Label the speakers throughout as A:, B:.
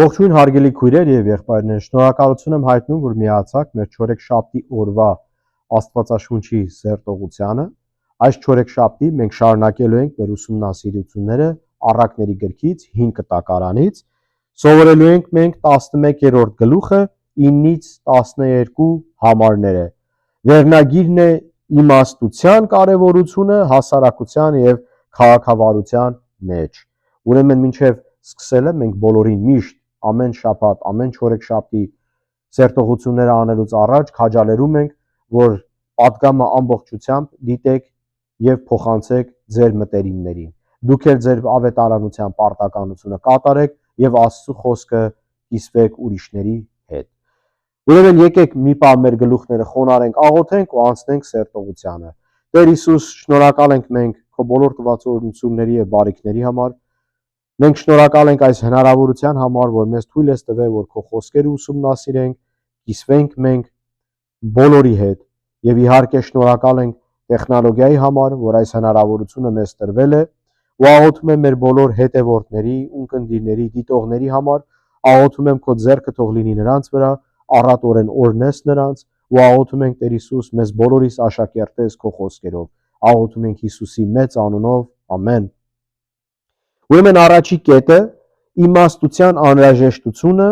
A: Ողջույն հարգելի քույրեր եւ եղբայրներ, շնորհակալություն եմ հայտնում, որ միացաք մեր չորեքշաբթի օրվա Աստվածաշունչի զերծողությանը։ Այս չորեքշաբթի մենք շարունակելու ենք մեր ուսումնասիրությունները Առակների գրքից 5 կտակարանից։ Սովորելու ենք մենք 11-րդ գլուխը 9-ից 12 համարները։ Վերնագիրն է իմաստության կարևորությունը հասարակության եւ քաղաքավարության մեջ։ Ուրեմն մինչև սկսելը մենք բոլորին միշտ ամեն շաբաթ, ամեն չորեքշաբթի սերտողությունները անելուց առաջ քաջալերում ենք, որ պատգամը ամբողջությամբ դիտեք եւ փոխանցեք ձեր մտերիմներին։ Դուք էլ ձեր ավետարանության պարտականությունը կատարեք եւ Աստծո խոսքը կիսվեք ուրիշների հետ։ Ուրեմն եկեք մի պահ մեր գլուխները խոնարհենք, աղոթենք ու անցնենք սերտողությանը։ Տեր Հիսուս, շնորհակալ ենք մենք քո բոլոր տված օրհնությունների եւ բարիքների համար։ Մենք շնորհակալ ենք այս հնարավորության համար, որ մեզ թույլ ես տվել, որ քո խոսքերը ուսումնասիրենք, կիսվենք մենք բոլորի հետ եւ իհարկե շնորհակալ ենք տեխնոլոգիայի համար, որ այս հնարավորությունը մեզ տրվել է ու աղոթում եմ մեր բոլոր հետևորդների, ունկնդիրների, դիտողների համար, աղոթում եմ քո ձեռքը թող լինի նրանց վրա, առատորեն օրհնես նրանց ու աղոթում ենք Տեր Հիսուս մեզ բոլորիս աշակերտես քո խոսքերով։ Աղոթում ենք Հիսուսի մեծ անունով, ամեն։ Ուրեմն առաջի կետը իմաստության անհրաժեշտությունը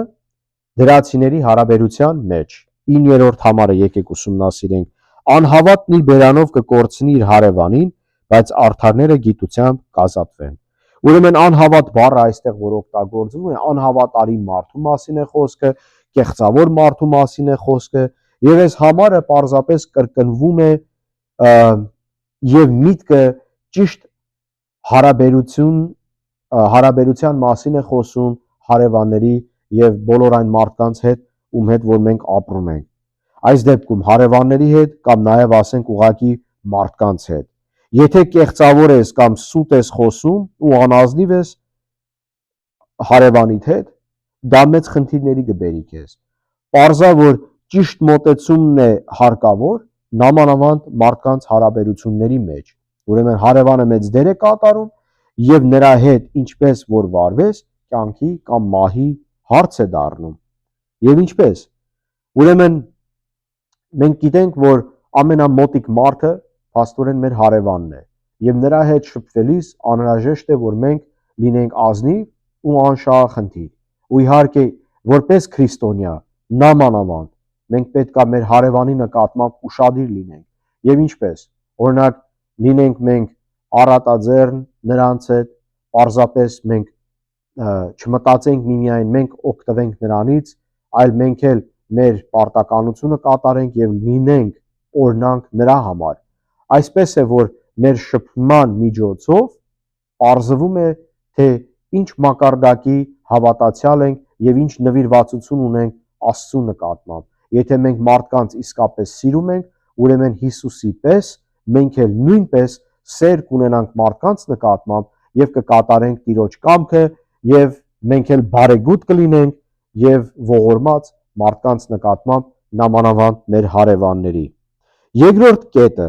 A: դրացիների հարաբերության մեջ 9-րդ համարը եկեք ուսումնասիրենք։ Անհավատն իր բերանով կկորցնի իր հարևանին, բայց արդարները գիտությամբ կազատվեն։ Ուրեմն անհավատ բառը այստեղ որ օգտագործվում է, անհավատարի մարդու մասին է խոսքը, կեղծավոր մարդու մասին է խոսքը, եւ այս համարը պարզապես կրկնվում է եւ միտքը ճիշտ հարաբերության մասին է խոսում հարևանների եւ բոլոր այն մարդկանց հետ, ում հետ որ մենք ապրում ենք։ Այս դեպքում հարևանների հետ կամ նաեւ ասենք ուղակի մարդկանց հետ։ Եթե կեղծավոր ես կամ սուտ ես խոսում ու անազնիվ ես հարևանիդ հետ, դա մեծ խնդիրների կբերի քեզ։ Պարզա որ ճիշտ մոտեցումն է հարկավոր նամանավանդ մարդկանց հարաբերությունների մեջ։ Ուրեմն հարևանը մեծ դեր է կատարում եւ նրա հետ ինչպես որ վարվես, կյանքի կամ մահի հարց է դառնում։ Եվ ինչպես։ Ուրեմն մենք գիտենք, որ ամենամոտիկ մարդը փաստորեն մեր հարևանն է եւ նրա հետ շփվելիս անհրաժեշտ է, որ մենք լինենք ազնիվ ու անշահախնդիր։ Ու իհարկե, որպես քրիստոնյա, նամանավանդ մենք պետք է մեր հարևանի նկատմամբ ուշադիր լինենք։ Եվ ինչպես։ Օրինակ, լինենք մենք առատաձեռն նրանց հետ, պարզապես մենք չմտածենք միմիայն մենք օգտվենք նրանից, այլ մենք էլ մեր պարտականությունը կատարենք եւ լինենք օրինակ նրա համար։ Այսպես է, որ մեր շփման միջոցով պարզվում է, թե ինչ մակարդակի հավատացյալ ենք եւ ինչ նվիրվածություն ունենք Աստծո նկատմամբ։ Եթե մենք մարդկանց իսկապես սիրում ենք, ուրեմն Հիսուսի պես մենք էլ նույնպես սեր կունենանք մարդկանց նկատմամբ եւ կկատարենք Տիրոջ կամքը եւ մենք էլ բարեգութ կլինենք եւ ողորմած մարդկանց նկատմամբ նամանավանդ մեր հարևանների։ Երկրորդ կետը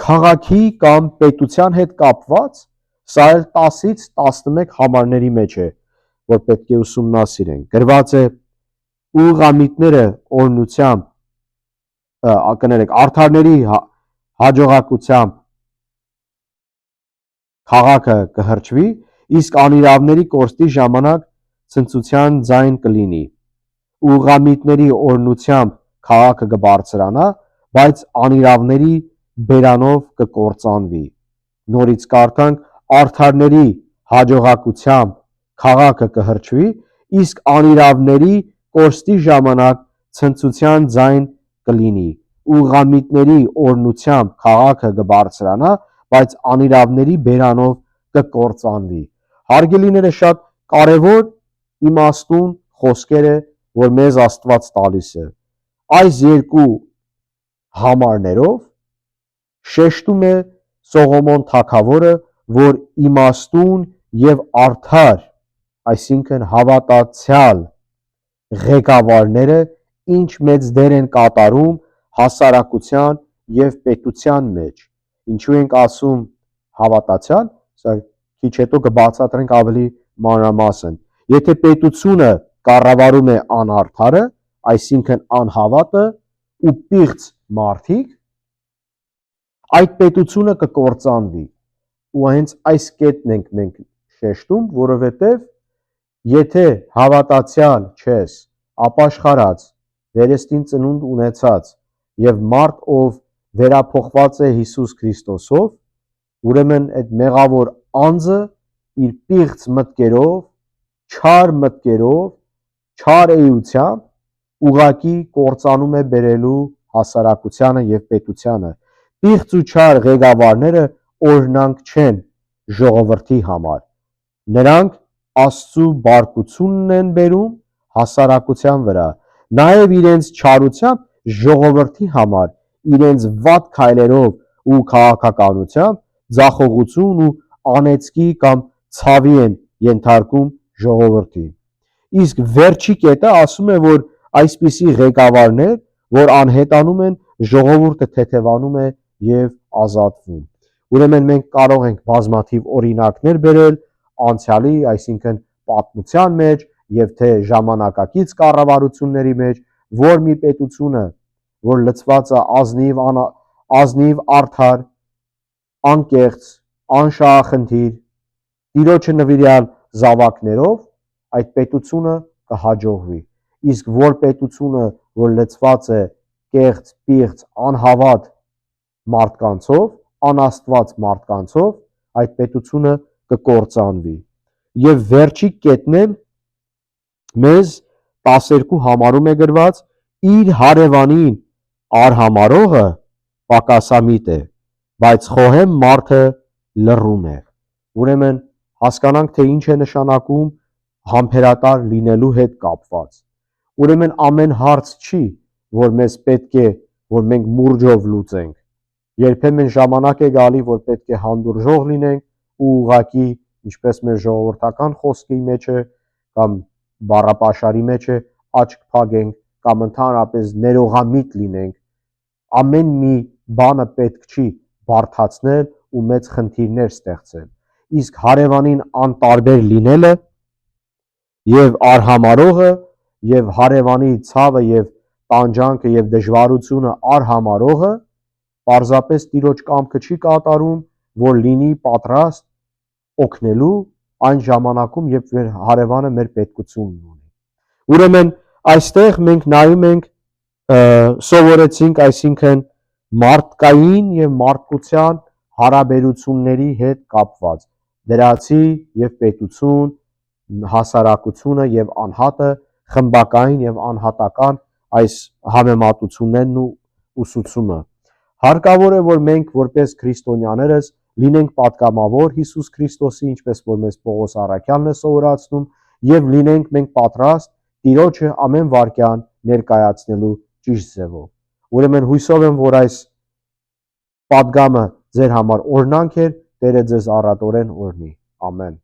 A: քաղաքի կամ պետության հետ կապված, սա էլ 10-ից 11 համարների մեջ է, որ պետք է ուսումնասիրենք։ Գրված է ուղղամիտները օրհնությամբ կներեք արդարների հաջողակությամբ քաղաքը կհրճվի, իսկ անիրավների կորստի ժամանակ ցնծության ձայն կլինի։ Ուղղամիտների օրհնությամբ քաղաքը կբարձրանա, բայց անիրավների բերանով կկործանվի։ Նորից կարդանք արդարների հաջողակությամբ քաղաքը կհրճվի, իսկ անիրավների կորստի ժամանակ ցնծության ձայն կլինի։ Ուղղամիտների օրհնությամբ քաղաքը կբարձրանա, բայց անիրավների բերանով կկործանվի։ Հարգելիները շատ կարևոր իմաստուն խոսքեր է, որ մեզ Աստված տալիս է։ Այս երկու համարներով շեշտում է Սողոմոն թագավորը, որ իմաստուն եւ արդար, այսինքն հավատացյալ ղեկավարները ինչ մեծ դեր են կատարում հասարակության եւ պետության մեջ։ Ինչու ենք ասում հավատացյալ, սա քիչ հետո կբացատրենք ավելի մանրամասն։ Եթե պետությունը կառավարում է անարդարը, այսինքն անհավատը ու պիղծ մարդիկ, այդ պետությունը կկործանվի։ Ու հենց այս կետն ենք մենք շեշտում, որովհետև եթե հավատացյալ չես, ապաշխարած, վերստին ծնունդ ունեցած եւ մարդ, ով վերափոխված է Հիսուս Քրիստոսով, ուրեմն այդ մեղավոր անձը իր պիղծ մտքերով, չար մտքերով, չար էությամբ ուղակի կործանում է բերելու հասարակությանը եւ պետությանը։ Պիղծ ու չար ղեկավարները օրինակ չեն ժողովրդի համար։ Նրանք Աստծու բարկությունն են բերում հասարակության վրա, նաև իրենց չարությամբ ժողովրդի համար, իրենց վատ քայլերով ու քաղաքականությամբ ձախողություն ու անեծքի կամ ցավի են ենթարկում ժողովրդին։ Իսկ վերջի կետը ասում է, որ այսպիսի ղեկավարներ, որ անհետանում են, ժողովուրդը թեթևանում է եւ ազատվում։ Ուրեմն մենք կարող ենք բազմաթիվ օրինակներ բերել անցյալի, այսինքն պատմության մեջ եւ թե ժամանակակից կառավարությունների մեջ, որ մի պետությունը, որ լցված է ազնիվ արդար, անկեղծ, անշահախնդիր, Տիրոջը նվիրյալ զավակներով, այդ պետությունը կհաջողվի։ Իսկ որ պետությունը, որ լցված է կեղծ, պիղծ, անհավատ մարդկանցով, անաստված մարդկանցով, այդ պետությունը կկործանվի։ Եվ վերջի կետն էլ մեզ 12 համարում է գրված, իր հարևանին արհամարողը պակասամիտ է, բայց խոհեմ մարդը լռում է։ Ուրեմն հասկանանք, թե ինչ է նշանակում համբերատար լինելու հետ կապված։ Ուրեմն ամեն հարց չի, որ մեզ պետք է, որ մենք մուրժով լուծենք։ Երբեմն ժամանակ է գալի, որ պետք է հանդուրժող լինենք ու ուղղակի, ինչպես մեր ժողովրդական խոսքի մեջ է կամ բառապաշարի մեջ է, աչք փակենք կամ ընդհանրապես ներողամիտ լինենք։ Ամեն մի բանը պետք չի բարդացնել ու մեծ խնդիրներ ստեղծել։ Իսկ հարևանին անտարբեր լինելը եւ արհամարողը եւ հարևանի ցավը եւ տանջանքը եւ դժվարությունը արհամարողը պարզապես Տիրոջ կամքը չի կատարում, որ լինի պատրաստ օգնելու այն ժամանակում, երբ հարևանը մեր պետքությունն ունի։ Ուրեմն այստեղ մենք նայում ենք սովորեցինք, այսինքն մարդկային եւ մարդկության հարաբերությունների հետ կապված դրացի եւ պետություն, հասարակությունը եւ անհատը, խմբակային եւ անհատական այս համեմատություններն ու ուսուցումը։ Հարկավոր է, որ մենք որպես քրիստոնյաներս լինենք պատգամավոր Հիսուս Քրիստոսի, ինչպես որ մեզ Պողոս առաքյալն է սովորացնում, եւ լինենք մենք պատրաստ Տիրոջը ամեն վարքյան ներկայացնելու ճիշտ ձևով։ Ուրեմն հույսով եմ, որ այս պատգամը ձեր համար օրինակ էր, Տերը ձեզ առատորեն օրհնի։ Ամեն։